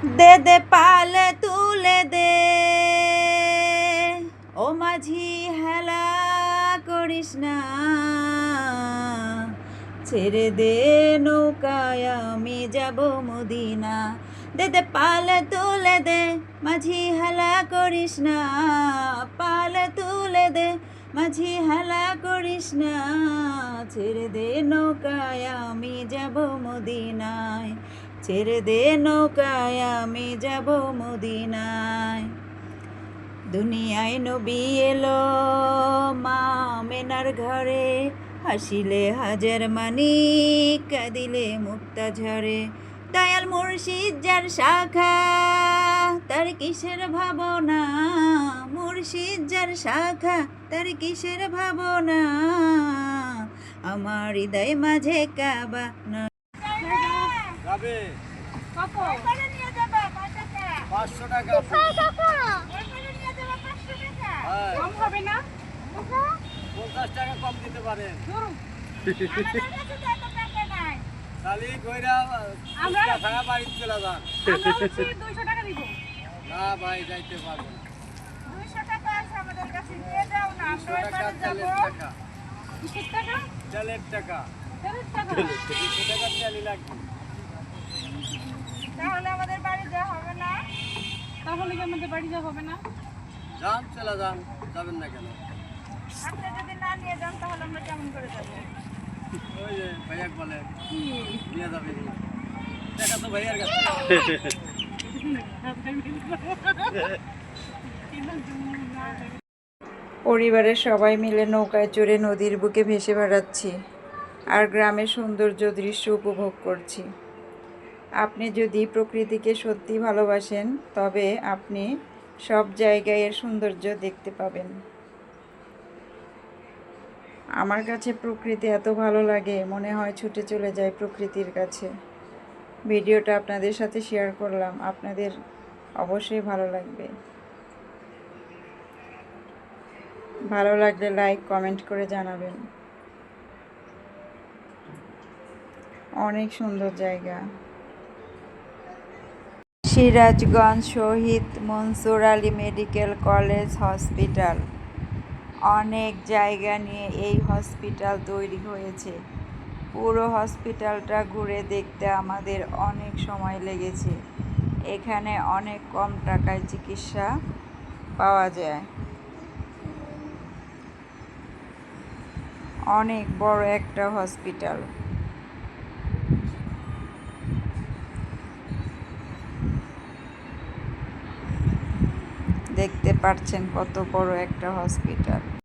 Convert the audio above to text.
দে দে পাল তুলে দে, ও মাঝি হেলা করিস না, ছেড়ে দে নৌকায় আমি যাব মদিনা। দে দে পাল তুলে দে, মাঝি হেলা করিস না, পাল তুলে দে, মাঝি হেলা করিস না, ছেড়ে দে নৌকায় আমি যাব মদিনায়, ছেড়ে দে নৌকায় আমি যাব মদিনায়। দুনিয়ায় নবী এলো মা মেনার ঘরে, হাসিলে হাজার মানিক, কাঁদিলে মুক্তা ঝরে। দয়াল মুর্শিদ যার শাখা, তার কিসের ভাবনা, মুর্শিদ যার শাখা, তার কিসের ভাবনা, আমার হৃদয় মাঝে কাবা না। যাবে কত? 500 টাকা। হ্যাঁ, কম হবে না? 50 টাকা কম দিতে পারেন। ধরুন। খালি কইরা আমরা- টাকা বাড়িতে চলে যান। আমরা হচ্ছে 200 টাকা দিব। না ভাই, যাইতে পারবো না। 200 টাকা আছে আমাদের কাছে, নিয়ে যাও না। আমরা 200 টাকা, এবারে যাবো। 40 টাকা। 20 টাকা? 40 টাকা। 40 টাকা। 200 টাকা তেলই লাগবে। তাহলে আমাদের বাড়ি যাওয়া হবে না? তাহলে কি আমাদের বাড়ি যাওয়া হবে না? যান, চলে যান। যাবেন না কেন? আপনি যদি না নিয়ে যান তাহলে আমরা কেমন করে যাবো? ওই যে ভাইয়াক বলে কি? নিয়ে যাবে। টাকা তো ভাইয়ার কাছে। পরিবারের সবাই মিলে নৌকায় চড়ে নদীর বুকে ভেসে বেড়াচ্ছি আর গ্রামের সৌন্দর্য দৃশ্য উপভোগ করছি। আপনি যদি প্রকৃতিকে সত্যি ভালোবাসেন তবে আপনি সব জায়গায় এর সৌন্দর্য দেখতে পাবেন। আমার কাছে প্রকৃতি এত ভালো লাগে, মনে হয় ছুটে চলে যায় প্রকৃতির কাছে। ভিডিওটা আপনাদের সাথে শেয়ার করলাম, আপনাদের অবশ্যই ভালো লাগবে। ভালো লাগলে লাইক কমেন্ট করে জানাবেন। অনেক সুন্দর জায়গা। Sirajganj Shahid Mansur Ali medical college hospital. অনেক জায়গা নিয়ে এই হসপিটাল তৈরি হয়েছে। পুরো হসপিটালটা ঘুরে দেখতে আমাদের অনেক সময় লেগেছে। এখানে অনেক কম টাকায় চিকিৎসা পাওয়া যায়। অনেক বড় একটা হসপিটাল। দেখতে পাচ্ছেন কত বড় একটা হসপিটাল।